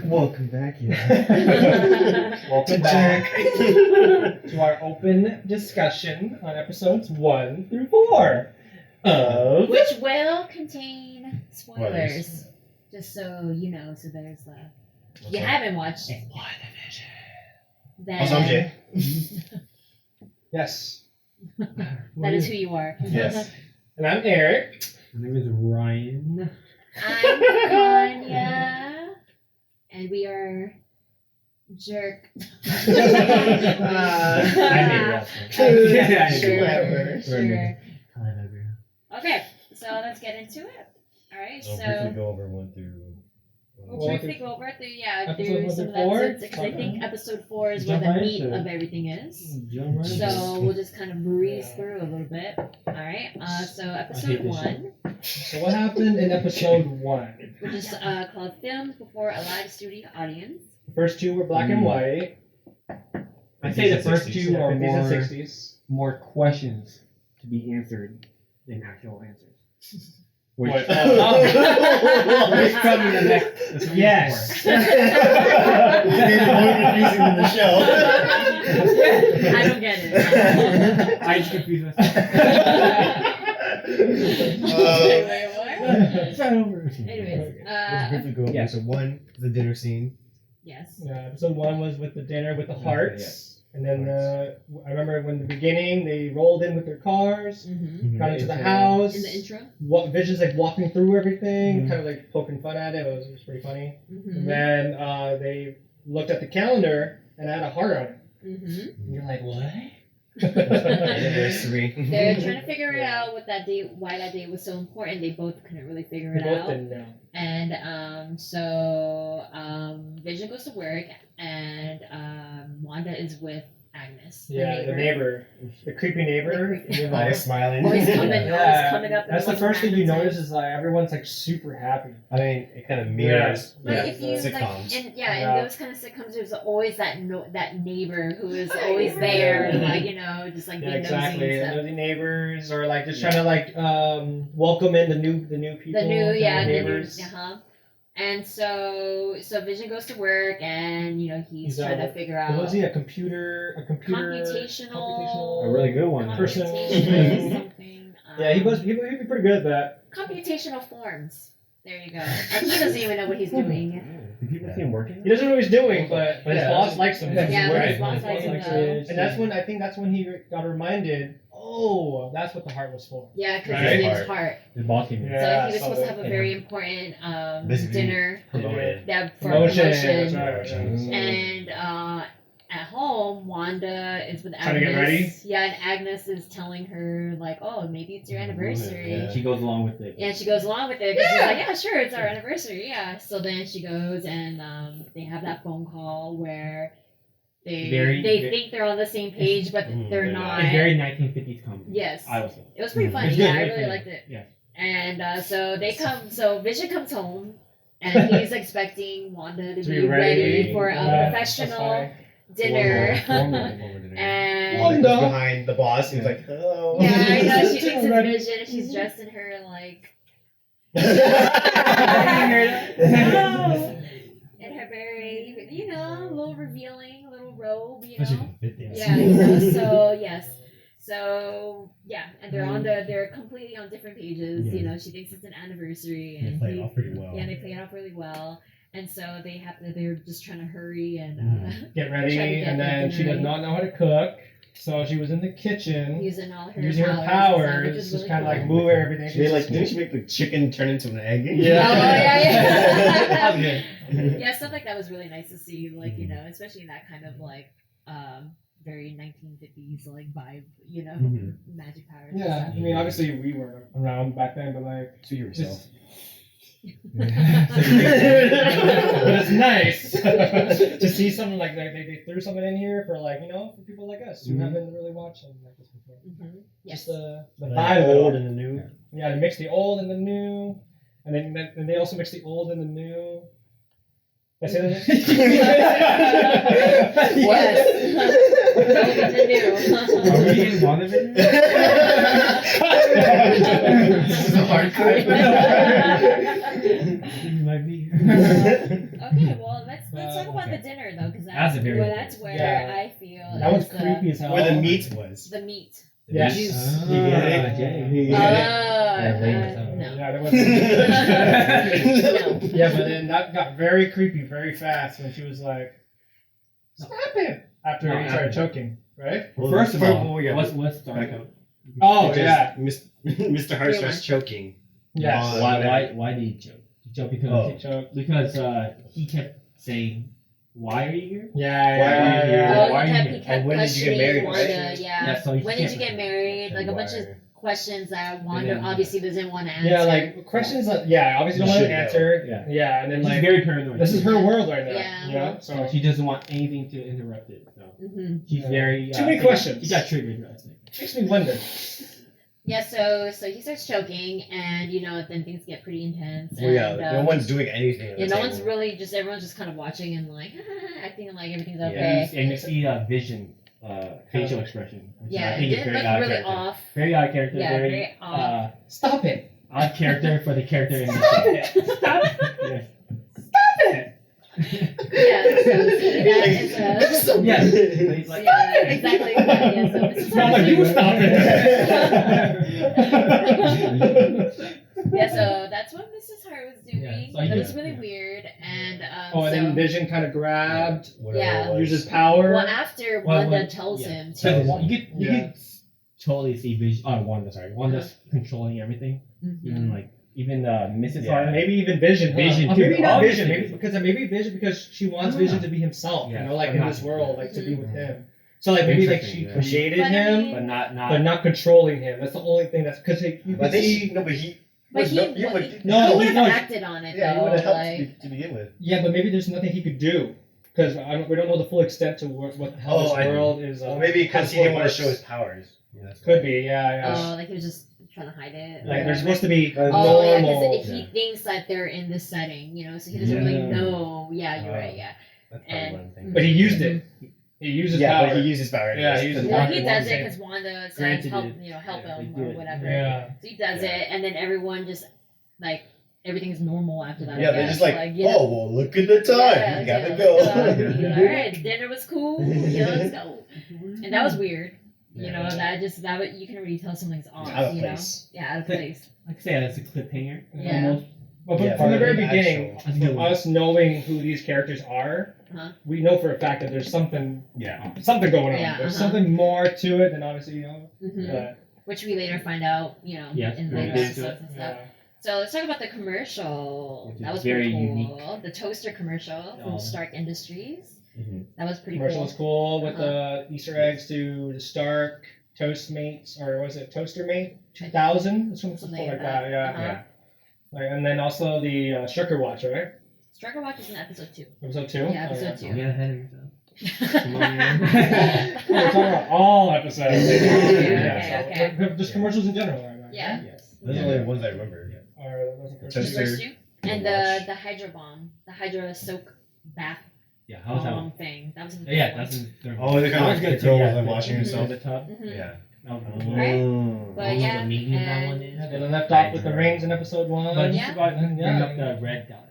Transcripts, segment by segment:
Welcome back, Welcome back to our open discussion on episodes 1 through 4 of... Which will contain spoilers. Just so you know, so there's the... If you haven't watched it, WandaVision. then Yes. that is who you are. Yes. And I'm Eric. My name is Ryan. I'm Kanya. And we are jerk. I made that. Sure. Okay, so let's get into it. Alright, So so briefly go over 1 through... we'll briefly go over through, Episode through 1 some through of the 4? episodes, because I think episode 4 is where Jump the right meat into it. of everything is. Jump right into So we'll just kind of breeze through a little bit. Alright, so episode hate this 1, So what happened in episode 1? which is called Filmed Before a Live Studio Audience. The first 2 were black and white. I'd say the first 2 are 50s and 60s. more questions to be answered than actual answers. Which, What? which probably the next. Yes. Maybe more confusing than the show. I don't get it. I just confused myself. Wait, what? Anyways, Let's briefly go over. yeah. So 1 is the dinner scene. yes. Yeah, episode 1 was with the dinner with the hearts. And then I remember when the beginning they rolled in with their cars, Mm-hmm. got into the house. In the intro. Vision's like walking through everything, kind of like poking fun at it. It was pretty funny. Mm-hmm. And then they looked at the calendar and it had a heart on it. Mm-hmm. And you're like, what? Anniversary. They're trying to figure it out what that date, why that date was so important. They both couldn't really figure They it both out. didn't know. And Vision goes to work, and Wanda is with Agnes. The neighbor, the creepy neighbor. The creepy- Always smiling. Always coming, Yeah. always coming up. and That's the wanting first thing you Agnes. notice is like everyone's like super happy. I mean, it kind of mirrors But if you sitcoms. like, in Yeah. those kind of sitcoms, there's always that that neighbor who is always there, Yeah. like just like Yeah, being exactly. nosy and stuff. Nosy neighbors, or like just trying to like welcome in the new people. The new, the neighbors. And so Vision goes to work, and he's trying to figure out. What was he? A computer computational. A really good one. Person. Computation something. Yeah, he'd be pretty good at that. Computational forms. There you go. And he doesn't even know what he's doing. Do people see him working? He doesn't know what he's doing, but his Yeah. boss likes him. Yeah, but right? his boss likes him, though. And that's when I think he got reminded. Oh, that's what the heart was for. Yeah, because Right? his name's Hart. His boss came in. Yeah. So he was supposed to have a yeah. very important Basically, dinner Promoted. for Promotion. promotion. That's right. And at home, Wanda is with Agnes. Trying to get ready? Yeah, and Agnes is telling her like, "Oh, maybe it's your anniversary." Yeah. She goes along with it. And she goes along with it because she's like, "Yeah, sure, it's our anniversary." Yeah. So then she goes and they have that phone call where they think they're on the same page, but they're they're not. It's very 1950s comedy. Yes. I would say. It was pretty funny. It's good, Yeah, I very really funny. liked it. Yeah. And so they come. So Vision comes home, and he's expecting Wanda to be ready. ready for a Yeah, professional dinner. Formal dinner. And Wanda goes behind the boss. He's like, hello. yeah, I know she Dinner thinks ready. it's Vision, and she's dressed in her like in her very a little revealing little robe, Yeah, so yes. So yeah, and they're completely on different pages. Yeah. She thinks it's an anniversary, They and play it off pretty well. yeah, they play it off really well. And so they're just trying to hurry and Get Trying ready, to get and then dinner she does ready. not know how to cook, so she was in the kitchen using all her using her powers, powers, which is just really kind of cool. like move everything. Didn't she make the chicken turn into an egg? Yeah. Oh, yeah. That was good. Yeah, stuff like that was really nice to see, like, especially in that kind of like very 1950s like vibe, magic powers. and Yeah, stuff. I mean, obviously we weren't around back then, but like, To yourself. but it's nice to see something like that. They threw something in here for like for people like us who haven't really watched something like this before. Yes. Just the The vibe of it all. old and the new. Yeah, they mix the old and the new, and then they also mix the old and the new. Did I say that? Yes. WandaVision new. Are we in WandaVision? This is a hard cut. It might be. Okay, well let's talk about Okay. the dinner though, because That's a very that's where Yeah. I feel That was is creepy as hell. Where the meat was. The meat. Yes. Juice. Yeah, No. Yeah, there was. Yeah, but then that got very creepy very fast when she was like, "Stop it!" After No, he started after. choking, right? First of all, yeah. what's starting out? Oh Because yeah, Mr. Hart starts choking. yes. Why did he choke? He choked because Oh. Choke. he kept saying, "Why are you here?" Yeah, Why yeah, are you yeah. here? yeah. Oh, Why are he you kept, here? he kept And when did you get questioning married, Wanda, right? yeah. Yeah, so he When did you kept- get married? Like a bunch of questions that Wanda then- obviously doesn't want to answer. Yeah, like questions that obviously don't You want to should know. answer. Yeah. Yeah, and then She's like very paranoid. this is her world right now. Yeah. You know, So so she doesn't want anything to interrupt it. So hmm she's Yeah. very Too many I think questions. She got triggered. I think. makes me wonder. Yeah, so he starts choking, and then things get pretty intense. Well, yeah, and, no one's doing anything. At yeah, the no one's table. really everyone's just kind of watching and like acting like everything's Yeah. okay. And you see Vision facial expression. Which Yeah, I think it is did very look odd really character. off. Very odd character. Yeah, very very off. Stop it. Odd character for the character in the Stop show. it. Stop it. Yes. Stop it. Yeah, so that is Yes. So he's like, yeah, exactly. Yeah, so this is It's not like you stop it. Yeah, so that's what Mrs. Hart was doing. Yeah, so It was yeah, really yeah. weird, and Oh, and so, then Vision kind of grabbed, Whatever Yeah. it was. uses power. well after Well, Wanda when- tells yeah. him So to. you could totally see Vision. Wanda's controlling everything. Mhm. Even Mrs. Yeah. Hart. Maybe even Vision. Huh? Vision Oh, too. maybe not Obviously Vision. Maybe Vision because she wants Oh, Vision yeah. to be himself. Yeah, You know, like but in not- this world, like to be with Mhm. him. So like maybe like she Interesting, yeah. created But I him, mean- but not. but not controlling him. That's the only thing that's because you But can they, see. no, but he. But he, you he, would, No, he would he have was- acted on it yeah, he though. would have helped Like, to begin with. Yeah, but maybe there's nothing he could do because we don't know the full extent to how Oh, I this know. world is. Well, maybe because he didn't want to show his powers. Yeah, that's Could why. be, yeah. like he was just trying to hide it. Like or they're supposed to be Oh, Oh yeah, normal. because he thinks that they're in this setting, so he doesn't really Yeah. know. Yeah, you're right. Yeah. That's probably And- what I'm thinking. But he used it. He used his Yeah, power. but he uses power. Yeah, he uses Well, power. he One does it thing. because Wanda said Granted help, it- help yeah, him they or did. whatever. Yeah. So he does it, and then everyone just like everything's normal after that. Yeah, I they're guess. just like, oh, well, look at the time. Yeah, you gotta yeah, go. all right, dinner was cool. Let's go. And that was weird. You know, you can already tell something's off. Out of you know? place. Yeah, out of place. Like I say, that's a cliffhanger. Yeah. Almost. But Yeah, from the for very the beginning, actual- from us knowing who these characters are, Uh-huh. we know for a fact that there's something Yeah. going on. Yeah, There's uh-huh. something more to it than obviously hmm but, Which we later find out, Yeah, in very later good. episodes and stuff. yeah. So let's talk about the commercial. Which is That was very pretty cool. unique. The toaster commercial from Oh. Stark Industries. Mhm. That was pretty Commercial cool. was cool with Uh-huh. the Easter eggs to the Stark Toastmates, or was it Toaster Mate 2000? Something like that. Yeah. Uh-huh. Like, and then also the Striker Watch, right? Striker Watch is in episode 2. Episode 2? Yeah, episode Don't get ahead of yourself. Come on, We're man. talking about all episodes. Okay. So, just commercials in general. Right? Yeah. Yes. Those are the only ones I remember. Or those are the The first two. Toaster. first 2. And the Hydro Bomb. The Hydro Soak Bath Yeah, how was that one? bomb thing. That was in the Yeah, third that's one. in the third Oh, they're That kind was of good like too, girl yeah. like washing Mhm. herself. the tub. Mhm. Yeah. That was Right. Mm. But yeah, the meaning of that and- one is. Yeah, they left off with the rings in episode 1. But Yeah. just about bring Yeah. up the red dot.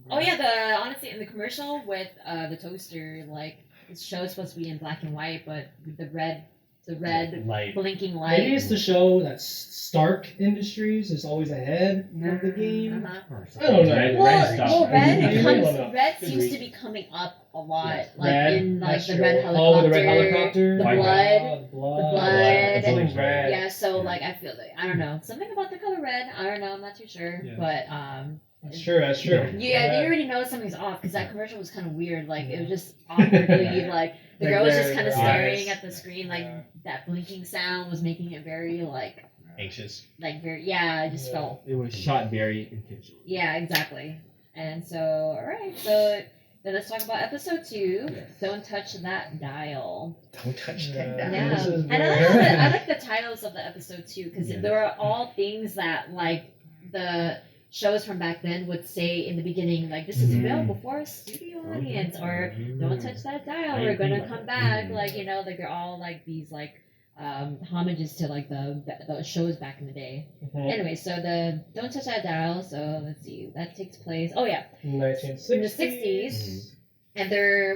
Oh yeah, honestly in the commercial with the toaster, like it shows supposed to be in black and white, but with the red light. blinking light. Maybe it's to show that Stark Industries is always ahead of the game. Uh-huh. I don't know. Red, Well, red stuff. well, red I don't know. red Good seems read. to be coming up a lot, Yeah. like Red, in like that's the true. red helicopter. Oh, the red helicopter. the White blood. Oh, the blood. The blood. Everything's red. Yeah, so like I feel like I don't know something about the color red. I don't know, I'm not too sure, Yeah. but That's true. That's true. yeah, you already know something's off because that commercial was kind of weird. Like it was just awkwardly like the Like girl was their- just kind of their staring eyes. at the screen, like Yeah. that blinking sound was making it very like Anxious. very I just Yeah. felt It was shot very intentionally. yeah exactly. And so all right, so then let's talk about episode 2. Yes. Don't touch that dial. Don't touch Yeah. that. Yeah, This is and I like the titles of the episode too because Yeah. there are all things that like the shows from back then would say in the beginning, like this is Mhm. available for studio audience, or don't touch that dial, we're gonna come back. Like, you know, like they're all like these like homages to like the shows back in the day. Anyway, so the don't touch that dial. So let's see, that takes place. Oh yeah, 1960s. in the 60s. And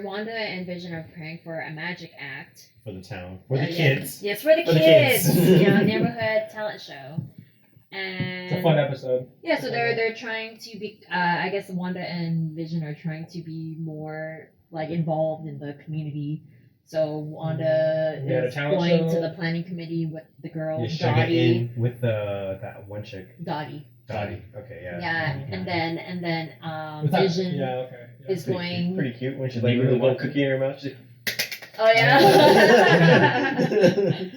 Wanda and Vision are preparing for a magic act. For the town. For the Yeah. kids. Yes, for the For the kids. kids. You know, neighborhood talent show. And It's a fun episode. yeah, so they're trying to be. I guess Wanda and Vision are trying to be more like involved in the community. So Wanda Yeah, the is talent going show. to the planning committee with the girl You should get Dottie. in with that one chick. Dottie. Dottie. Okay, yeah. Yeah, and then Was that- Vision Yeah, okay. Yeah. is going. Pretty cute when she's like with a little cookie in her mouth. She's Oh yeah. like,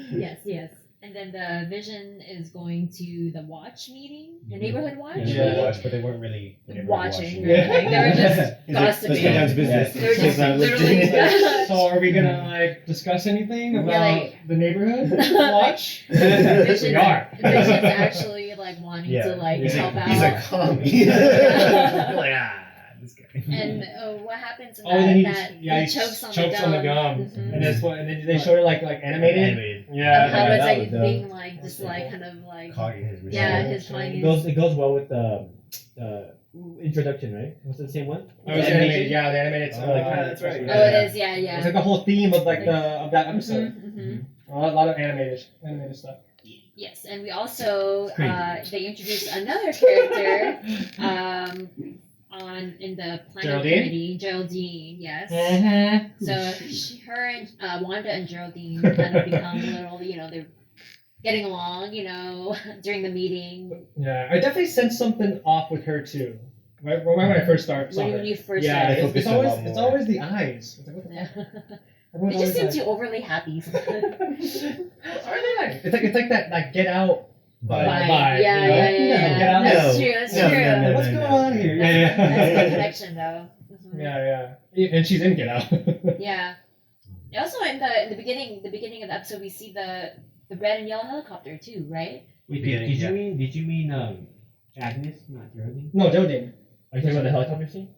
yes. And then the Vision is going to the watch meeting, the neighborhood watch. Yeah, Yeah. they watched, but they weren't really Watching. Yeah. Like, they were just He's like, let's gossiping. get down to business. They were just Literally, literally. so are we gonna like discuss anything about like- the neighborhood watch? Vision's, We are. Vision's actually like wanting to like he's help like, out. he's a commie. Like, this guy. And what happens in Oh, and then he that he chokes on chokes the on gum. the gum, Mhm. and that's what, and then they showed it like animated. And Yeah, how yeah, it's that like was being like just like kind of like Cogging his machine. yeah, his findings. It goes well with the introduction, right? Was it the same one? it was The animated. Yeah, the animated. Oh, that's right. Oh, it is. Yeah, yeah. It's like the whole theme of like of that episode. Mhm. A lot of animated stuff. Yes, and we also It's crazy. they introduced another character in the planning Geraldine? committee, Geraldine. Yes. So her and Wanda and Geraldine kind of become a little, you know, they're getting along, you know, during the meeting. Yeah, I definitely sensed something off with her too. Right when I first saw When her. you first Yeah, saw they it. focus it's a lot always more. it's always the eyes. It's like, what the Yeah. fuck? They Everyone's just seem always too overly happy. like, are they like? It's like that like Get Out Vibe. vibe. Yeah, you know? yeah. Get Out. That's No. true. That's No, true. no, no. What's going on here? That's a good Yeah, connection, though. Mhm. yeah. And she's in Get Out. Yeah. Also, in the beginning of the episode, we see the red and yellow helicopter too, right? Wait, Beginning, did you mean Agnes, not Geraldine? No, Geraldine. Are you talking about the helicopter scene?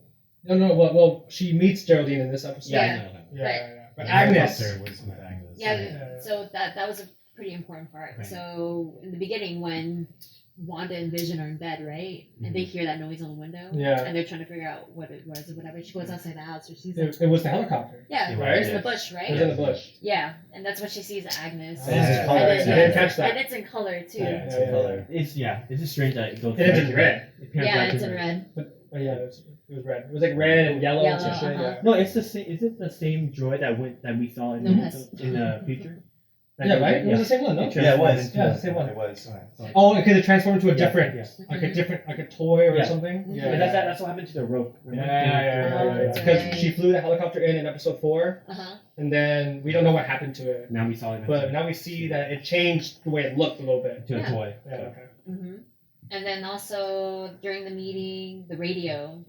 No. Well, she meets Geraldine in this episode. Yeah. I know. Yeah. But The Agnes. helicopter was with Agnes. Yeah. Yeah. So that was a pretty important part. Right. So in the beginning, when Wanda and Vision are in bed, right, and they hear that noise on the window, Yeah. and they're trying to figure out what it was or whatever. She goes outside the house, or she's like, It was the helicopter. yeah, Yeah, it right, was in the yes. bush, It right? was in the bush. Yeah, and that's when she sees Agnes. Oh, this is And color. then- I didn't yes, catch that. And it's in color too. Yeah, Yeah, it's Yeah, in yeah, color. It's just strange that it goes. And it's in red. It pans back it's to in red. Oh yeah, it was red. It was like red and yellow, and Yellow, some shit. uh-huh. No, it's the same. Is it the same droid that we saw in, No, yes. in the future? Yeah, right. It was the same one, no? Yeah, it was. Yeah, same one. It was. Oh, because it transformed into a Yeah, different, yeah. like a toy or Yeah. something. Mhm. Yeah, But that's what happened to the rope. remember? That's Because right. she flew the helicopter in episode 4, Uh huh. and then we don't know what happened to it. Now we saw it. But now we see that it changed the way it looked a little bit. to Yeah. a toy. Yeah, okay. Mm-hmm. And then also during the meeting, the radio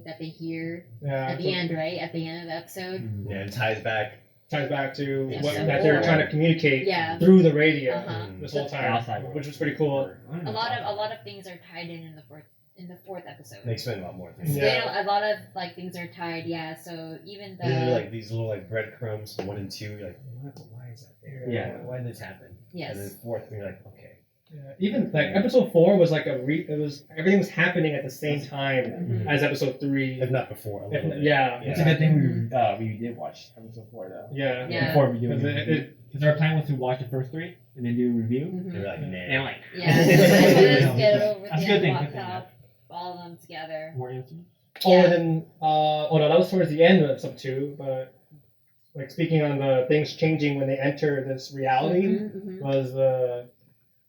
that they hear Yeah. at the end, right? At the end of the episode. Yeah, it ties back. Ties back to Yeah, what so that they were cool. trying to communicate Yeah. through the radio Uh-huh. this whole The time, outside world. which was pretty cool. A lot of things are tied in the fourth episode. They explain a lot more things. So Yeah. a lot of like things are tied, yeah. So even These are the like these little like breadcrumbs, 1 and 2. You're like, why is that there? Yeah. Why did this happen? And then yes, 4th, you're like, okay. Yeah. Even like episode 4 was like it was everything was happening at the same time Mhm. as episode 3. If not before, a little bit. Yeah. It's a good thing we did watch episode 4 though. Yeah. Yeah. Before we do Because it, because our plan was to watch the first 3 and then do a review. Mhm. You're like, And nah. like yeah. So let's get it over That's a there good and thing, walk good thing, off all of them together. more answers. Oh, Yeah. and then oh no, that was towards the end of episode 2. But like speaking on the things changing when they enter this reality Mhm, mhm. was the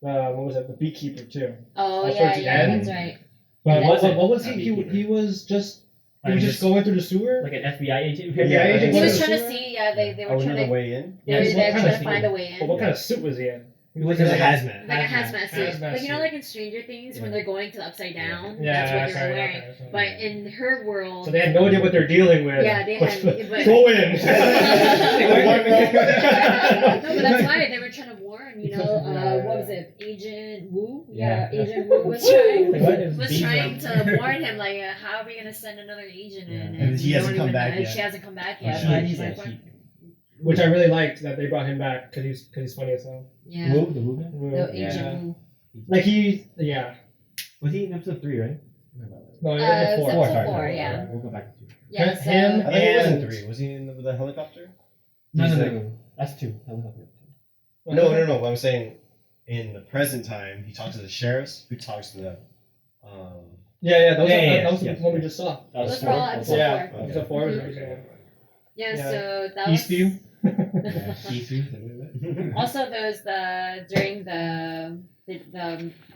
what was it? The beekeeper too. Oh That's yeah, towards the yeah, end. that's right. But Yeah. what was he? Not He beekeeper. was just Like was just going through the sewer. like an FBI agent. FBI Yeah, agent. He Yeah. was trying to see, yeah, they were Oh, trying another to way in? they were Yeah, they're what trying kind to of find a way But in. what kind of suit was he in? It was like a hazmat. Like a hazmat suit. Hazmat Like you know, suit. like in Stranger Things when they're going to the upside down, Yeah, that's what they were okay, wearing. okay. But in her world, So they had no idea what they're dealing with. Yeah, they had- but- Go in. No, but that's why they were trying to warn what was it? Agent Wu? Yeah, Agent Wu was trying to warn him, like, how are we gonna send another agent in? And he hasn't come back yet. She hasn't come back yet, She- but he's yeah, like, "Fuck." Which I really liked that they brought him back because he's funny as hell. Yeah. Wu, the Wu guy? No, Yeah. Agent Wu. Like yeah. Was he in episode 3, right? No, It's episode four. episode 4, yeah. Alright, we'll go back to 2. Yeah, Him- so. him- I think it was in And- 3. Was he in the helicopter? No. That's 2. That was up there. No. But I'm saying in the present time, he talks to the sheriffs, who talks to the. Yeah. That was Yeah. the one we just saw. That was Those were all 4. episode Yeah, 4. episode 4 was Mhm. everything. Yeah, Yeah. so that was. Eastview. Yeah, E3. Also, there was during the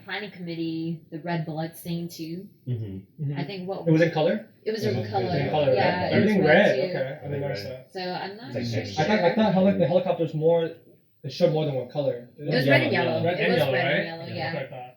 planning committee, the red blood stain too. I think It was in color. it was It in was color. In color, Yeah, right? it was Everything red. too. Okay, I didn't notice that. So I'm not It's like sure. I thought the helicopters more. It showed more than one color. It was red and yellow. Red It and was yellow, red right? and yellow. That's Yeah. what I thought.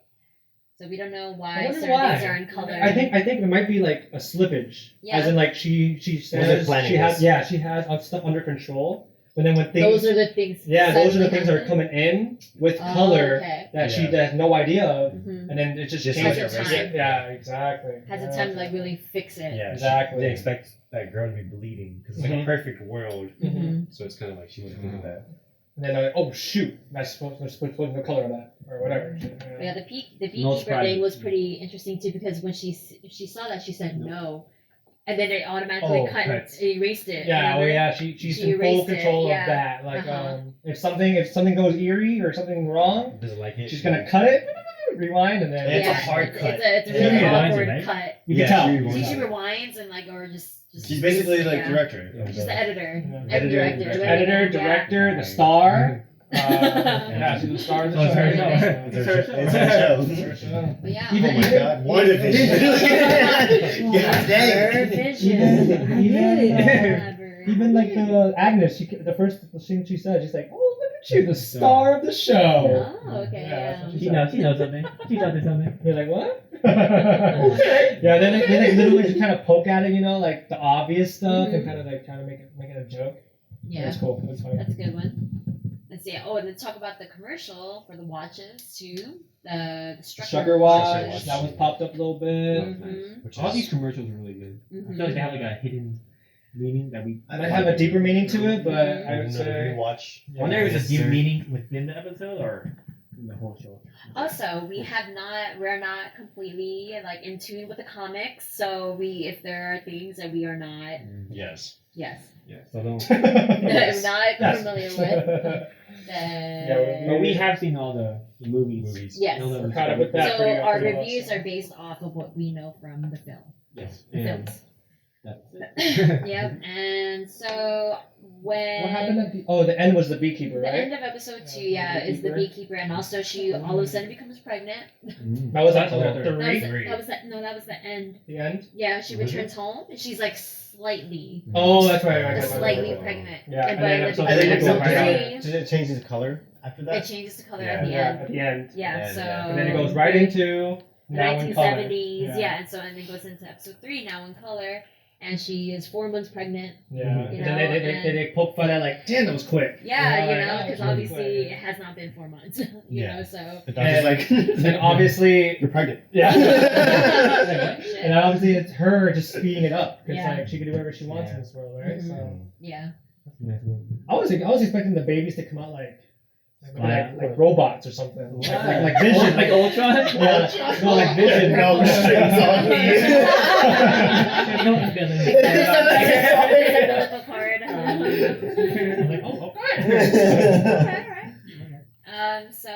So we don't know I why wonder certain why. things are in color. I think it might be like a slippage. Yeah. As in like she says planning she has this? she has stuff under control, but then when things those are the things. those are the things that are happen. coming in with Oh, color okay. that she Yeah. has no idea of, Mhm. and then it just Just changes. has a time. Yeah, exactly. Has yeah. a time to like really fix it. Yeah, Exactly. They expect that girl to be bleeding because it's like Mhm. a perfect world. Mhm. So it's kind of like she wouldn't think of that. And then oh shoot, that's supposed to no color on that or whatever. But yeah, the No beekeeper surprises. thing was pretty interesting too because when she saw that she said no, and then it automatically Oh, cut cuts. erased it. Yeah, remember? she's She in full erased it, control yeah. of that. Like Uh-huh. if something goes eerie or something wrong, Doesn't like it. she's gonna cut it, rewind, and then It's a Yeah, hard cut. It's a She really rewinds it, awkward right? cut. you Yeah, can tell. she She rewinds usually it. rewinds and like or just She's basically like yeah. director. She's the editor. Yeah. And Editor, director. Editor, director, the star. Yeah. Yeah, she's the star of the Oh, it's show. her show. It's her show. It's her It's show. her show. But yeah. Even- Oh my god, WandaVision. God dang. Her vision. Even- Even like the Agnes, the first thing she said, she's like, "Oh, look at you, the star of the show." Oh, okay, Yeah, yeah. that's what She knows something. She thought there's something. You're like, what? Okay. Yeah, then they like literally just kind of poke at it, like the obvious stuff, and Mhm. kind of like trying to make it a joke. Yeah. That's cool. That's funny. That's a good one. Let's see. Oh, and then talk about the commercial for the watches too. The Strucker watch, Strucker watch. that was popped up a little bit. Mhm. Which All is- these commercials are really good. I Mhm. feel like they have like a hidden meaning that we. It might have a deeper meaning to it, but I would Another say rewatch. I wonder if it's a deep Sir. meaning within the episode or in the whole show. Also, we're not completely like in tune with the comics, so if there are things that we are not, Yes. yes, Yeah. So don't. Yes. not Yes. familiar with, then Yeah, But we have seen all the movies. Movies. yes. Know them. We're caught up with that. So pretty- our pretty well, reviews so. are based off of what we know from the film. Yes. The And films. that's it. Yep. And so when What happened at the end was the beekeeper, the right? end of episode 2, Yeah, is the beekeeper. beekeeper, and also she all of a sudden becomes pregnant. That was episode That was 3. that was the end. The end. Yeah, she Was it? returns home and she's like slightly, Oh, that's right. slightly pregnant. Yeah, And and then by episode the And then beginning of episode episode 3, Did it change its color after it that? changes the color Yeah. at the Yeah, end. at the end. Yeah, And, so And then it goes right into the now in color. 1970s. Yeah, and so and then goes into episode 3 now in color, and she is 4 months pregnant. Yeah, You and then know, they poke fun at like, damn, that was quick. Yeah, like, you know, oh, because really obviously quick. it has not been 4 months. you Yeah. know, so. The doctor's like, And then obviously, you're pregnant. yeah. Shit. And obviously it's her just speeding it up because Yeah. like she can do whatever she wants Yeah. in this world, right? Mhm. So Yeah. That's a nice one. I was expecting the babies to come out like Yeah. robots or something, Yeah. like Vision, Like Ultron? yeah, no, like Vision. No strings on me. No together. Umbilical cord. I was like, oh, okay. Okay, alright. So,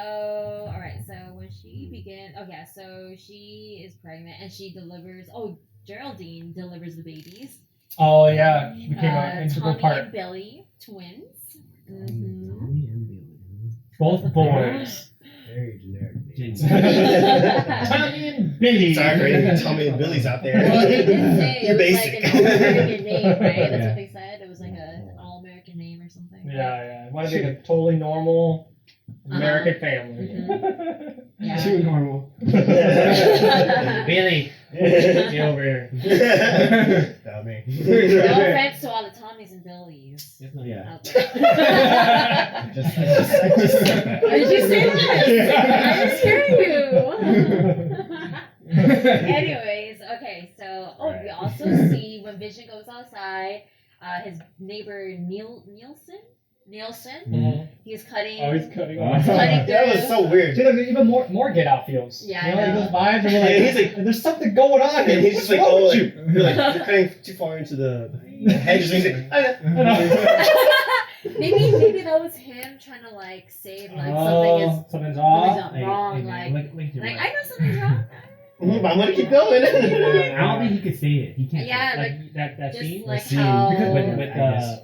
alright, so when she began, okay, so she is pregnant and she delivers, Geraldine delivers the babies. Oh yeah, she became an integral Tommy part. and Billy, twins. Mm-hmm. Both boys. Very generic. Tommy and Billy. Sorry for any Tommy and Billy's out there. Well, they did say You're it was basic. like an all-American name, right? That's Yeah. what they said. It was like an all-American name or something. Yeah, yeah. I want to be like a totally normal American Family. Yeah. Too normal. Billy, get over here. Not me. No offense to all the Tommies and Billies It's not, yeah. out there. I just Did you say that? I just hear you. Anyways, okay, so we also see when Vision goes outside, his neighbor Nielsen, he's cutting. Oh, he's cutting off. That was so weird. Dude, like, even more Get Out feels. Yeah, you know, I like know. those vibes. And we're like, Yeah, he's like- there's something going on here. And he's just What's like, wrong oh, with like, you? you're like, you're cutting too far into the hedges. And he's like, Maybe that was him trying to like say like something something's is off. wrong. Hey, Like look, I know something's wrong. but I'm gonna keep going. I don't think he could say it. He can't. Yeah, say it. Like that Just scene. like scene. how with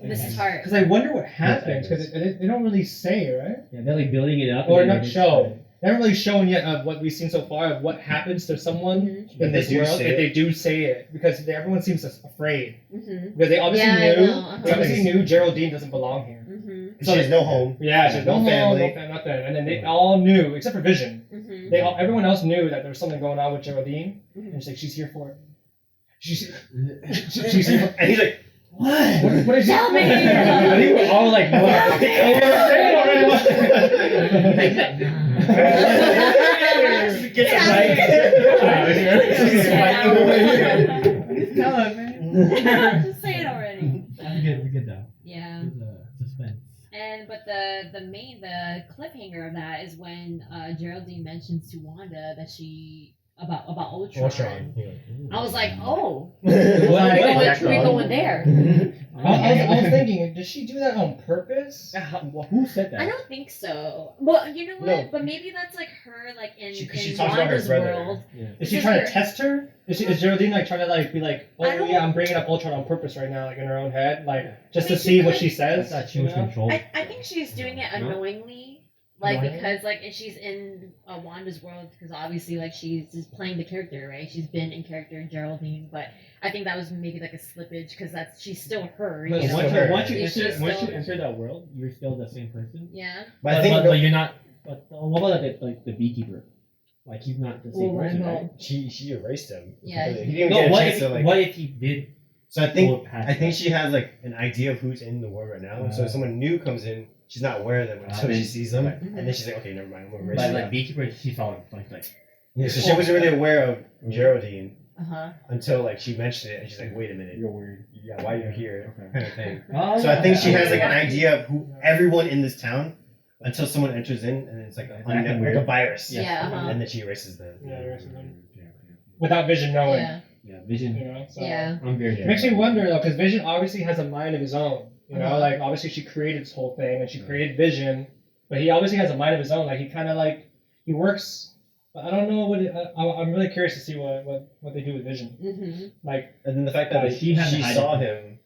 Mrs. Hart. Because I wonder what happens. Because they don't really say, right? Yeah, they're like building it up. Or and then not they show. They haven't really shown yet of what we've seen so far of what happens to someone But in they this do world say if it. they do say it. Because everyone seems afraid. Mm-hmm. Because they obviously Yeah, I knew. know. They obviously knew Geraldine doesn't belong here. Mm-hmm. She has no home. Yeah, she has no family, family. nothing. And then they all knew, except for Vision. Mm-hmm. Everyone else knew that there was something going on with Geraldine. Mhm. And she's like, she's here for it. She's here for it. And he's like, What is Tell me! I think we're all like, what? Get Yeah. Tell him, man. Just say it already. That's good though. Yeah. It's suspense. But the cliffhanger of that is when Geraldine mentions to Wanda that she about Ultron. I was like, oh, we going there. I was thinking, did she do that on purpose? Who said that? I don't think so. Well, you know what? No. But maybe that's like her, like in She talks in about her Wanda's brother. world. Yeah. Is she trying to test her? Is Geraldine like trying to like be like, oh I don't- yeah, I'm bringing up Ultron on purpose right now, like in her own head, like just to I mean, see she what could- she says? That's too you much know? control. I think she's doing it No? unknowingly, like Unknowingly? because like she's in Wanda's world because obviously like she's just playing the character, right? She's been in character in Geraldine, but I think that was maybe like a slippage because she's still her. But You know? once you- Once you She's enter still- enter that world, you're still the same person. Yeah. But I think but you're not. But what about the beekeeper? Like he's not the same Well, person, no. right? she erased him. Yeah. He didn't even No, get a what chance if, to like. what if he did So I go think past she has like an idea of who's in the world right now. So if someone new comes in, she's not aware of them until then- she sees them, right. and then she's like, okay, never mind, I'm gonna erase But you. like beekeeper, she saw it like Yeah, so she wasn't really aware of Geraldine Uh huh. until like she mentioned it, and she's like, wait a minute, you're weird. yeah, why are you here? Okay. Kind of thing. Oh, So I think she has like an Yeah. idea of who everyone in this town until someone enters in, and it's like It's a, acting like a weird. virus. Yeah. Uh-huh. And then she erases them. Yeah, erases them. Yeah. Without Vision knowing. Yeah. Yeah, Vision. You know? So. Yeah. I'm very. It makes me wonder though, because Vision obviously has a mind of his own. You know, Uh-huh. like obviously she created this whole thing and she created Vision, but he obviously has a mind of his own. Like he kind of like he works. But I don't know what. I'm really curious to see what they do with Vision. Mm-hmm. Like, And then the fact that She has she an saw idea. him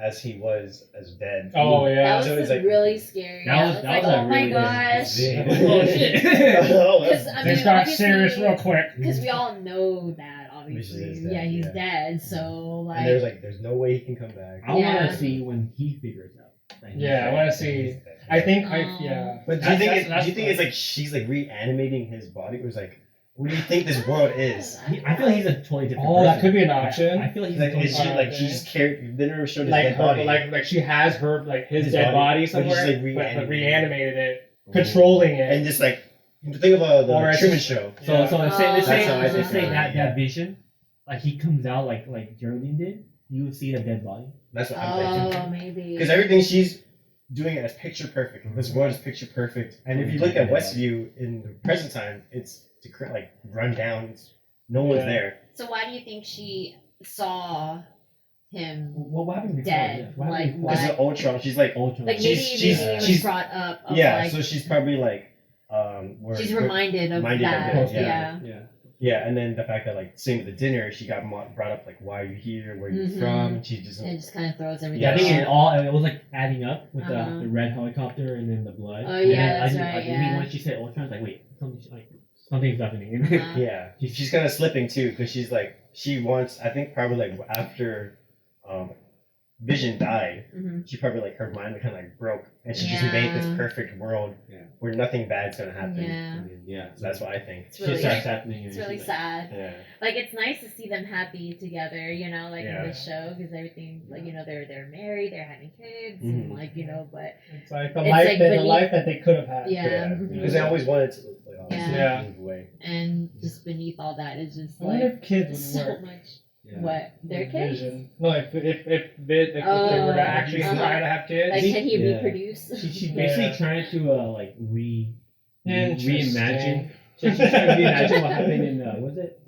as he was as dead. oh That yeah, was So it's like- really scary. That I was- was that like, was a oh my really gosh. Oh shit. Oh, Because that's- I mean, things got obviously- serious real quick. Because we all know that, obviously. He's dead, Yeah, he's yeah. dead. So like, and there's no way he can come back. I want Yeah. to see when he figures out. that he's Yeah, I dead. want to see. I think Oh. yeah. But do you think That's- it's like she's like reanimating his body, or is like, what do you think this world is? I feel like he's a totally different. Oh, that person. could be an option. I feel like he's Like, a totally is she Alright, like okay. she just carried? They never showed his Like dead her, body. like she has her like his His dead body body, but somewhere, just, like, but reanimated. reanimated it, controlling it. and just like think of the Or it's Truman just- Show. So Yeah. so let's say let's say, That's how I let's say think that yeah. that vision, like he comes out like Geraldine did, you would see the dead body. That's what I'm thinking. oh, maybe. Because everything she's doing it as picture perfect. This world is picture perfect. And if you look at Westview in the present time, it's like run down. No one's Yeah. there. So why do you think she saw him? What happened before? Dead, Yeah, what like, happened before? Because of Ultron, she's like, Ultron. Like She's- maybe she's- it was she's- brought up. Of yeah. like, So she's probably like, where she's reminded of reminded of that. it, yeah. yeah. yeah, and then the fact that like same with the dinner, she got brought up like, why are you here? Where are you Mhm. from? And she just And it just kind of throws everything. Yeah, I think off. it was like adding up with Uh-huh. the red helicopter and then the blood. Oh, And yeah, then that's I right, mean, yeah. when she said Ultron, I was like, wait, something's happening. Uh-huh. yeah. She's kind of slipping too because she's like she wants. I think probably like after Vision died, Mhm. she probably like her mind kind of like broke, and she just Yeah. made this perfect world Yeah. where nothing bad's gonna happen. Yeah. Yeah. So that's what I think. It's really- Shit starts happening. It's and really she's like, sad. Yeah. Like it's nice to see them happy together, you know, like Yeah. in this show because everything, like you know, they're married, they're having kids, Mhm. and like you know, but It's like the It's life like that the beneath- life that they could have had. yeah, mhm. Because they always wanted to like obviously Yeah. move away. and just beneath all that is just I wonder like if kids would so work. much. Yeah. What their with kids? Vision. No, if they were to actually Uh-huh. try to have kids. Like, can he Yeah. reproduce? She's basically Yeah. trying to like Interesting. reimagine. She's trying to reimagine what happened in was it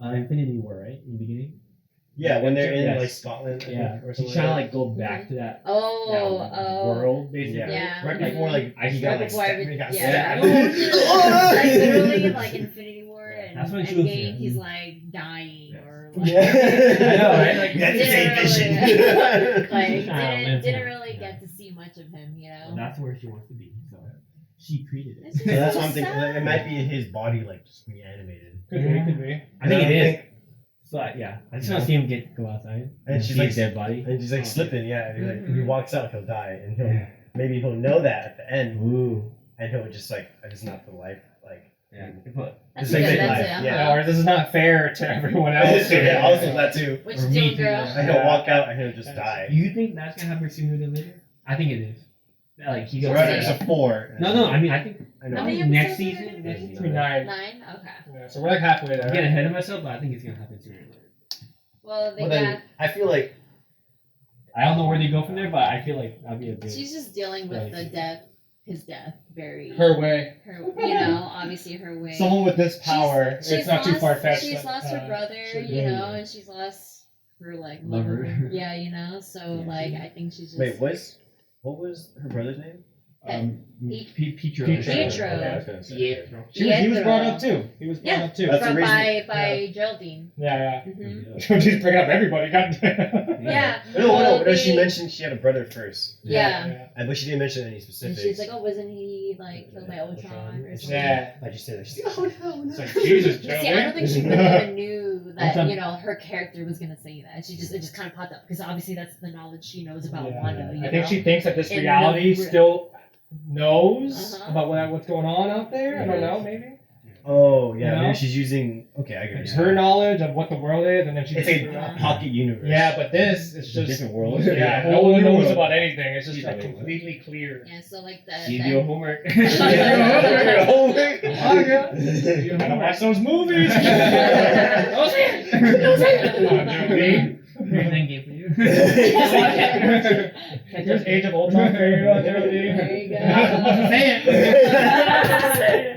Infinity War, right? In the beginning. Yeah, when they're in Yes. like Scotland, I Yeah. think, or She's something trying to like like go back to that, Oh, that world basically. that. Yeah. Right before like I he got, got right like before he got yeah. stabbed. Like literally like Infinity War and That's when she was- Endgame, he's like dying or like, Yeah. I know, right? Like, That's the same Didn't vision. like Child didn't lives really on. get to see much of him, you know. And that's where she wants to be. So she created It's it. just So that's so one thing. sad. It might be his body like just reanimated. Could be, could be. I think And it I is. So yeah, I just want to see him go outside And she's see like his dead body. And she's like slipping, yeah. And he, like, if he Mhm. walks out, he'll die, and he'll Yeah. maybe he'll know that at the end, Ooh. and he'll just like, it's not the life, like. Yeah. That's It's like good. fake That's life, it. yeah. Or this is not fair to everyone else. Yeah, also that too. What Or you me doing, too, girl? yeah. And he'll walk out, and he'll just die. Do you think that's gonna happen sooner than later? I think it is. Like he So goes. right, Right. there's a 4. No. I mean, I think I know. How many next episodes are season. there gonna Next be? season. 9. 9? Okay. Yeah, so we're like halfway I'm there. getting ahead of myself, but I think it's gonna happen sooner or later. Well, they Well, got. then I feel like I don't know where they go from there, but I feel like that'll be a good. She's just dealing with the Right. death, his death, very. Her way. her, you know, obviously her way. Someone with this power, She's it's not too lost- far fetched. She's lost her brother, should you be. know, and she's lost her like Lover. lover. Yeah, you know. So Yeah. like, I think she's just. wait, what was her brother's name? Pietro. Pietro. Okay, I was gonna say. Pietro. He was brought Pietro. up too. He was brought Yeah. up too. That's From the reason- by Geraldine. Yeah, Mm-hmm. yeah. She's bringing up everybody. Goddamn. Yeah. No, Well, no, she they- mentioned she had a brother first, Yeah. but she didn't mention any And specifics. she's like, oh, wasn't he like killed by Ultron or something? Yeah. I just said that. She's like, oh no, It's no. like, Jesus, See, I don't think she really Geraldine. even knew that Ultron. you know her character was gonna say that. It just kind of popped up because obviously that's the knowledge she knows about Yeah. Wanda. You I think know? she thinks that this In reality the- still knows Uh-huh. about what's going on out there. I don't know, maybe. Oh yeah, You know? maybe she's using. Okay, I get It's it. her knowledge of what the world is, and then she It's thinks a it out. pocket universe. Yeah, but this is It's a just different world. Yeah, Yeah. no one Whole knows world. about anything. It's just She's like like, what? completely clear. Yeah, so like You the do your homework. Oh, yeah. Oh, Gotta watch those movies. Those here. Come on, Geraldine. Here's an game for you. There's Age of Ultron for you, Geraldine. There you go. You're not supposed to say it.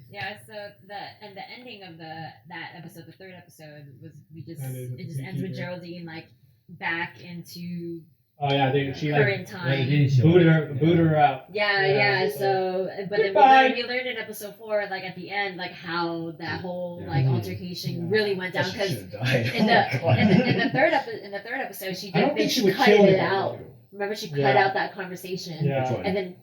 Yeah, so the ending of that episode, the third episode, was it just ends with Geraldine like back into Oh yeah, she like current time. booted her out. Yeah, Yeah, yeah. so- So, but then Goodbye. we learned in episode 4, like at the end, like how that whole Yeah. like altercation Yeah. really went down She because should've died. in the Oh, God. in the third episode she I don't did think she would cut kill it anybody. out. Remember she cut Yeah. out that conversation, Yeah. Which one? and then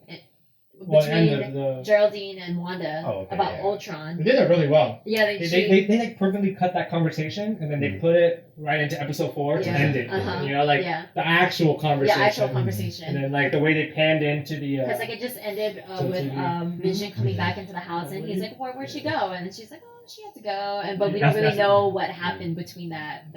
Well, between and the Geraldine and Wanda Oh, okay, about yeah. Ultron. they did it really well. Yeah, They like perfectly cut that conversation, and then they Mm. put it right into episode 4 to Yeah. end it. Uh-huh. You know, like yeah, the actual conversation. yeah, actual And conversation. then like the way they panned into the. Because like it just ended So with TV. Vision coming Yeah. back into the house, and he's like, "Where'd she go?" And she's like, "Oh, she had to go." And but we That's- don't really that's- know what happened between that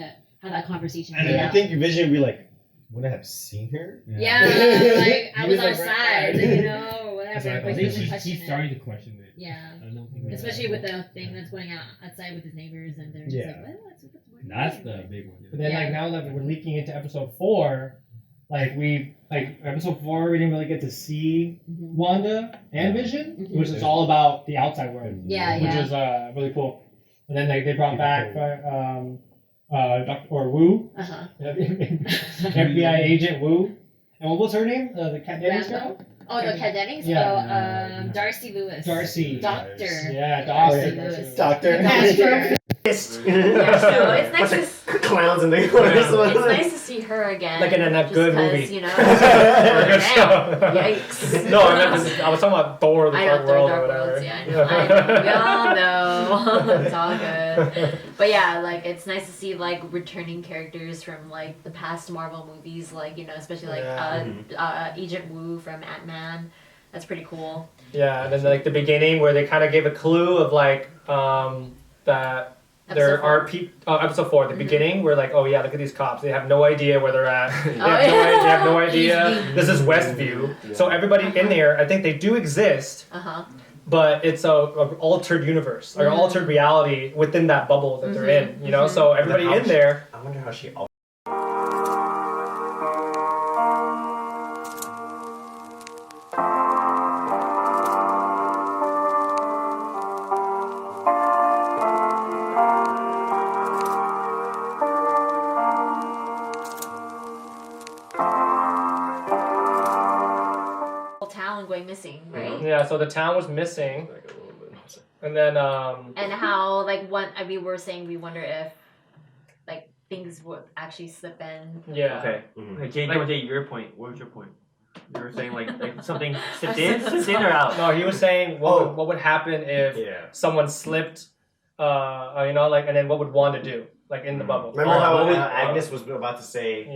how that conversation And played I out. think Vision would be like, would I have seen her? Yeah, like I He was was, like, outside, right there. you know, or whatever. That's But I he think doesn't she question it. started to question it. Yeah, I don't think especially with the thing that's going on outside with his neighbors, and they're just Yeah. like, "What's going on?" That's the big one. But then Yeah. like now that we're leaking into episode 4, like episode 4 we didn't really get to see Mhm. Wanda and Yeah. Vision, Mhm. which is all about the outside world, Yeah, which yeah. is really cool. And then they brought back Dr. Wu, Uh huh. FBI agent Wu, and what was her name? The Cat Dennis Rambo? girl? Oh no, Cat Dennings. Yeah. Darcy Lewis. Darcy. Doctor. Yeah, Darcy Darcy. Lewis. Doctor. Doctor. Yeah, so it's nice to clowns in the corner. it's nice to see her again. Like in a just good 'cause, movie. You know, Or a good damn, show. yikes. No, I was talking about Thor: The I know, Dark Thor: World Dark or whatever. Worlds, yeah, I know. We all know. It's all good. But yeah, like it's nice to see like returning characters from like the past Marvel movies, like especially like Agent Woo from Ant-Man. That's pretty cool. Yeah, and then like the beginning where they kind of gave a clue of like that there are people. Episode 4, the beginning, where like, oh yeah, look at these cops. They have no idea where they're at. They have no idea. This is Westview. So everybody in there, I think they do exist. But it's a altered universe or altered reality within that bubble that they're in. You know, so everybody in there. I wonder how she. Town going missing, right? Yeah, so the town was missing. And then and how like we were saying we wonder if like things would actually slip in. Yeah. Okay. Hey, Jay, your point. What was your point? You were saying like something slipped in or out? No, he was saying what would happen if someone slipped, and then what would Wanda do, like in the bubble? Remember how Agnes was about to say,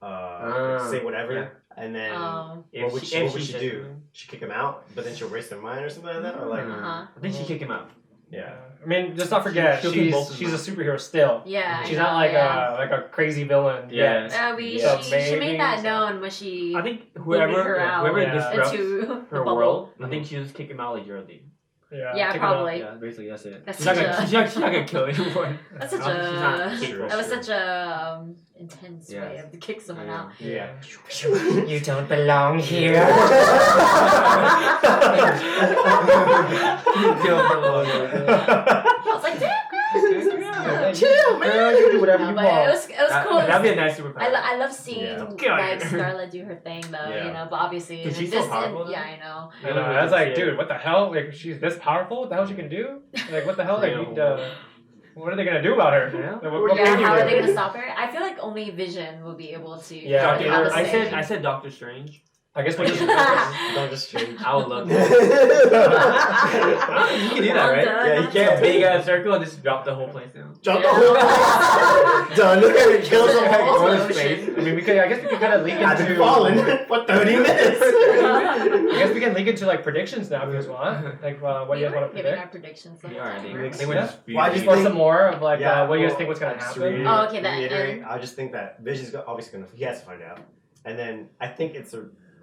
say whatever, and then what would she do? She kick him out, but then she'll erase their mind or something like that, or like I think she kick him out. Yeah. I mean, just not forget, she's a superhero still. Yeah. She's not like a crazy villain. Yeah. She made that known when she. I think whoever disrupts into her world, I think she just kick him out like Geraldine. Yeah, probably. Yeah, basically that's it. That's she's not gonna kill anyone. That was such a intense way of to kick someone out. Yeah. You don't belong here. I was like, damn, chill, man. You do whatever you want. It was cool. That'd be a nice superpower. I love seeing like Scarlett do her thing though, but obviously she's so powerful. Yeah, I know. I was like, dude, what the hell? Like, she's this powerful? What the hell she can do? Like, what the hell? Like, what are they gonna do about her? How are they gonna stop her? I feel like only Vision will be able to. Yeah, I said Doctor Strange. I guess we'll just Doctor Strange. I would love that. You can do that, right? Yeah, you can. Big circle and just drop the whole place down. Drop the whole place. Done. Look at it. Kills them. I mean, I guess we could kind of leak into. I've been falling for 30 minutes. I guess we can link into like predictions now if you guys want. Like, what do you guys want to predict? Giving our predictions. Why just want some more of like what do you guys think what's gonna happen? Oh, okay. Then I just think that Vision's obviously he has to find out, and then I think it's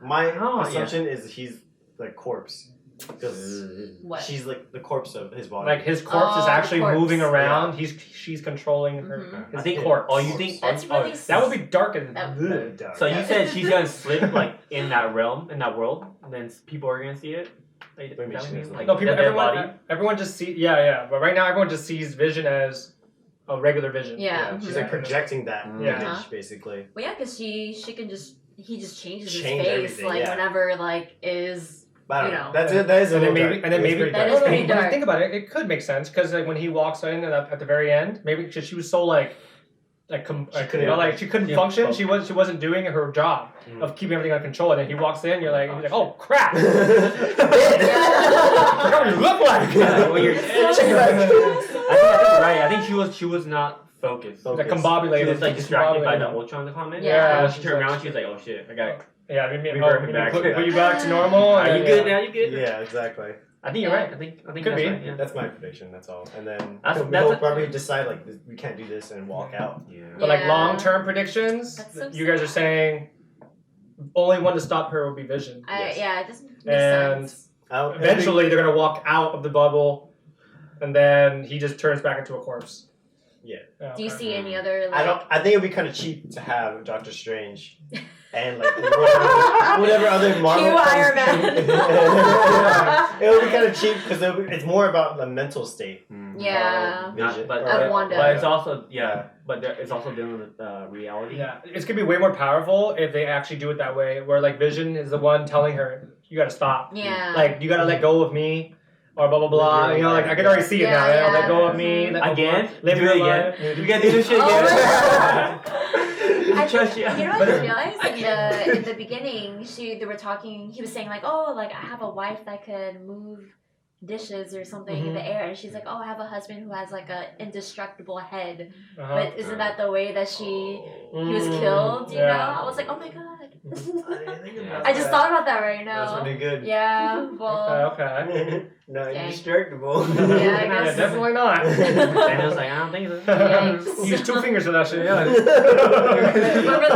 my assumption is he's like corpse. Because she's like the corpse of his body. Like his corpse is actually moving around. Yeah. She's controlling her. I think corpse. Oh, you think? That would be dark as dark. So you said she's gonna slip like in that realm, in that world, and then people are gonna see it. Like, no, people. Everyone just see. Yeah. But right now, everyone just sees Vision as a regular Vision. Yeah. She's like projecting that image basically. Well, yeah, because he just changes his face like whenever like is. That is a little dark. And then maybe that is pretty dark. When you think about it, it could make sense because like when he walks in at the very end, maybe because she was so she couldn't function. She wasn't doing her job of keeping everything under control. And then he walks in, you're like, oh crap! What do you look like? Yeah, well, I think you're right. I think she was not focused. Like combobulated. She was like distracted by the Ultron comment. Yeah. When she turned around, she was like, oh shit, I got it. Yeah, put you back to normal. Are you good now? You good? Yeah, exactly. I think you're right. I think could that's be. right. Yeah. That's my prediction. That's all. And then we'll probably decide like we can't do this and walk out. Yeah. But like long-term predictions, you guys are saying only one to stop her will be Vision. Yeah, it doesn't make sense. Eventually, they're gonna walk out of the bubble, and then he just turns back into a corpse. Yeah. Do you see any other? Like... I think it'd be kind of cheap to have Doctor Strange and like whatever other Marvel. Cue Iron Man. It would be kind of cheap because it's more about the mental state. Yeah. But Wanda. But it's also it's also dealing with reality. Yeah, it's gonna be way more powerful if they actually do it that way, where like Vision is the one telling her, "You gotta stop. Yeah. Like you gotta let go of me. or blah blah blah. You know, like I can already see it now. You know, let go of me. Again? Live Do your it life. again. We gotta do this shit Oh again. I Trust think, you. you know what I realized in the beginning, they were talking. He was saying like, oh, like I have a wife that could move dishes or something in the air, and she's like, oh, I have a husband who has like a indestructible head. But isn't that the way that he was killed? You know, I was like, oh my god. I just thought about that right now. That's pretty good. Yeah, well. Okay. Not indestructible. Yeah, I guess. Yeah, definitely not. Daniel's like, I don't think so. Yikes. Use 2 fingers for that shit. Yeah. Remember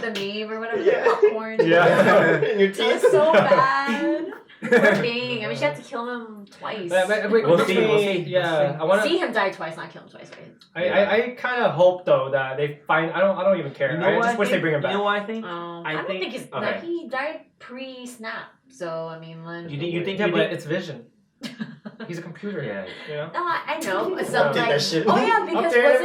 the meme or whatever, the popcorn? Yeah. In your That teeth. was so bad. Poor thing. I mean, she had to kill him twice. We'll see. Yeah, I want See him die twice, not kill him twice, right? I kind of hope though that they find. I don't even care. You know I what just wish they bring him back. You know what I think? I don't think he's. okay. Like, he died pre-snap, so I mean, like. You think? Yeah, but it's Vision. He's a computer. Yeah. You know. No, I know. So Update like, that shit. oh yeah, because Update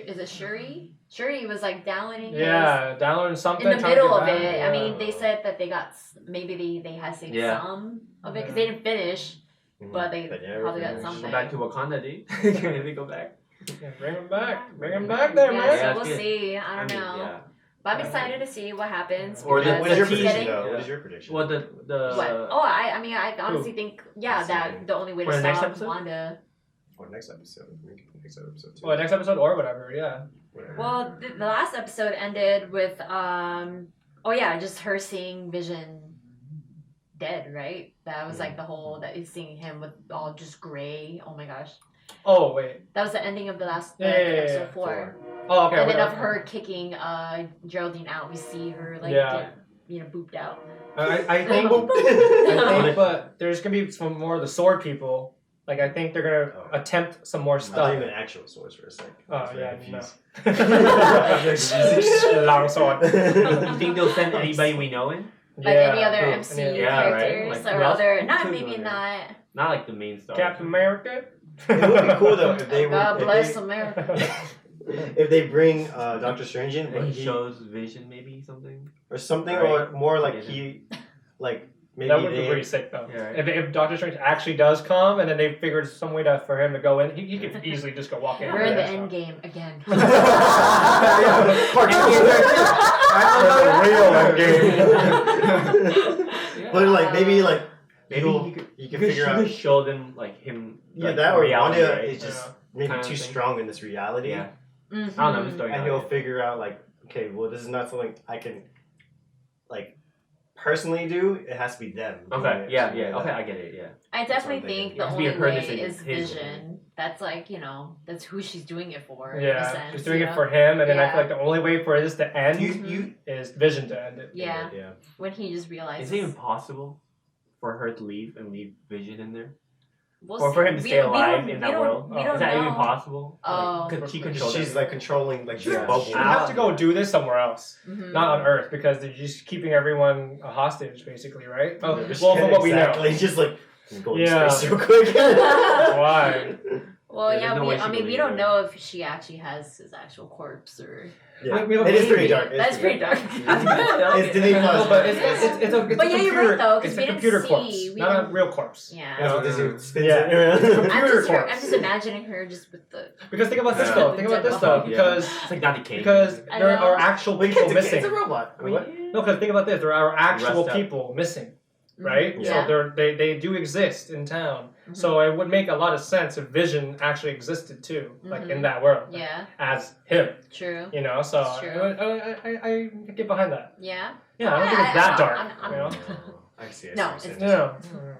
is it Shuri? Shuri was like downloading Yeah, downloading something. in the trying to middle get of back. it. Yeah. I mean, they said that they got maybe they had saved some of it because they didn't finish, but they probably got Go something. back to Wakanda, dude. Can we go back? Yeah, bring him back. Bring him back there, Yeah, man. so Yeah, we'll it's good. see. I don't know. Yeah. But I'm excited to see what happens. Or because What is your he's prediction, getting- though? What is your prediction? Well, the What? Oh, I mean, I honestly think, yeah, that the only way For to the next stop episode? Wanda. Or next episode. Next episode too. Well, next episode or whatever. Yeah. Whatever. Well, the last episode ended with, just her seeing Vision dead, right? That was like the whole, that is seeing him with all just gray. Oh my gosh. Oh wait. That was the ending of the last Yeah. episode 4. Oh okay. And then whatever. of her kicking Geraldine out, we see her like Yeah. get, booped out. I think, but there's gonna be some more of the sword people. Like I think they're gonna attempt some more I thought stuff. you meant actual swords for a second. Oh yeah, no. Long sword. You think they'll send anybody we know in? Like any other Who? MCU Yeah, right. characters Like, or who else? other, not Who's maybe on there? not. Not like the main star. Captain America. It would be cool though if they were. God if bless they- America. If they bring Doctor Strange in, but And he he shows Vision, maybe something. or something, Right. or more like Yeah. he, like maybe That would be they. pretty sick though. Yeah, right. If Doctor Strange actually does come, and then they figured some way for him to go in, he could easily just go walk in. We're in the Yeah. end game again. Part But like maybe like Maybe you'll- you could, you can figure out. show them like him. Yeah, like, that or reality, Wanda right? is just Yeah. maybe Kind of too thing. strong in this reality. Yeah. Mhm. I don't know. I'm starting. And he'll figure out like, okay, well, this is not something I can like personally do. It has to be them. Okay. doing it. Yeah. So, Yeah. Okay. I get it. Yeah. I That's what I'm definitely think thinking. the It has to be only her way decision, is his Vision. That's like, that's who she's doing it for. in a Yeah, sense, she's doing you it know? for him, and then I Yeah. feel like the only way for this to end You is Vision to end it. Yeah, yeah. when he just realizes. Is it even possible for her to leave and leave Vision in there, We'll or for him to see. stay We alive don't- in we that don't- world? We don't Is that know. even possible? Oh. Like, could she Because control she's them? like controlling like she's Yeah. a bubble. She would have to go do this somewhere else, Mhm. not on Earth, because they're just keeping everyone a hostage, basically, right? Oh, Mhm. well, from what we know. Exactly. Just like go into Yeah. space real quick. Why? Well, Yeah, yeah, there's no way she I mean, can we leave don't her. know if she actually has his actual corpse or. Yeah. We- It is pretty dark. That's pretty dark. That's good. though. It's Disney Plus. No, but it's a But yeah, you're computer. right, though, 'cause It's we a didn't computer see- corpse, we not a didn't- real corpse. Yeah. That's what Disney spins Yeah. it around. Computer I'm corpse. just imagining her just with the. Because think about this Yeah. though. Think about this though. Yeah. Because It's like not the case. because I there know. are actual people missing. It's a robot. I mean, What? No, because think about this. There are actual Rest up. people missing, right? Yeah. So they do exist in town. Mhm. So it would make a lot of sense if Vision actually existed too, like Mhm. in that world, Yeah, as him. true. You know, so It's true. I get behind that. Yeah. Yeah, I don't think Yeah, it's that I'm- dark. I'm- You know? I see. No,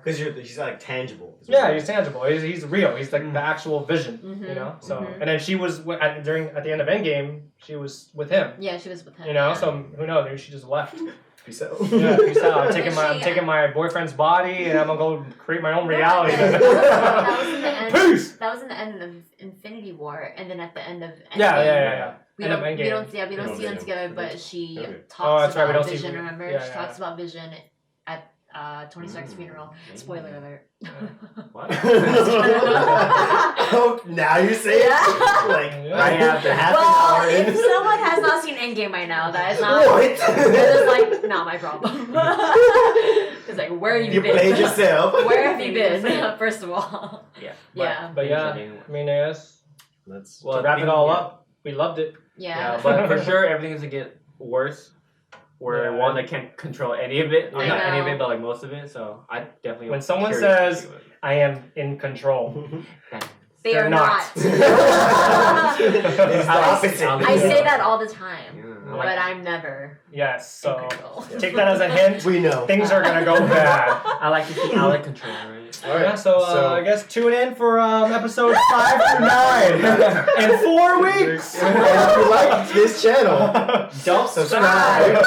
Because it's- he's like tangible. Yeah, he's tangible. He's real. He's like the actual Vision. You Mhm. know. So Mhm. and then she was at the end of Endgame, she was with him. Yeah, she was with him. You know, yeah. so who knows? Maybe she just left. Peace out. Yeah, peace out. I'm taking She- taking my boyfriend's body, and I'm gonna go create my own reality. That was in the end. Peace. That was in the end of Infinity War, and then at the end of Endgame, Yeah. We End of don't, we Endgame. don't We don't see them see together, them. but she Okay. talks that's right, we about don't see Vision. Vision. Remember, Yeah, she yeah. talks about Vision at Tony Stark's funeral. Spoiler alert. What? Oh, now you say it? Like, right after half an hour Well, if in. someone has not seen Endgame by now, that is not. What? That is like not my problem. It's like, where have you You been? played yourself. Where have you been? First of all. Yeah. Yeah. But yeah, I mean, I guess Let's to wrap it all up, we loved it. Yeah. But for sure, everything's gonna get worse. Where Yeah. Wanda can't control any of it, or I not any of know. it, but like most of it. So I definitely. When someone curious to says- see what- I am in control. They They're are not. It's the opposite. I say that all the time, Yeah, I but like- I'm never Yes, in so control. take that as a hint. We know. Things are gonna go bad. I like to see out of control, right? All Yeah, so, I guess tune in for episodes 5 through 9 in 4 weeks. And if you like this channel, Don't subscribe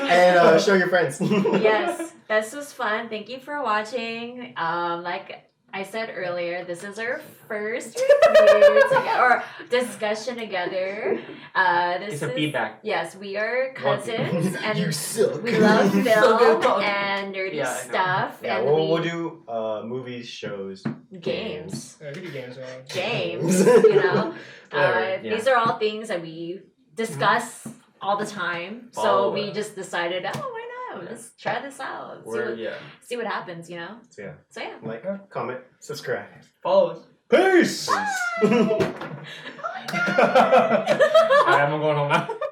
and show your friends. Yes, this was fun. Thank you for watching. Like I said earlier, this is our first review or discussion together. This It's is a feedback. Yes, we are cousins, and You suck. we love So film good. and nerdy Yeah, I know. stuff, Yeah, and we'll do movies, shows, games. Yeah, video games, man. Games, you know. Whatever, yeah. These are all things that we discuss all the time. So Follow we us. just decided, oh, why not? Let's try this out. Or See what happens, you know. So yeah, So yeah. like, comment, subscribe. follow us. Peace! Oh my God. Alright, I'm going home now.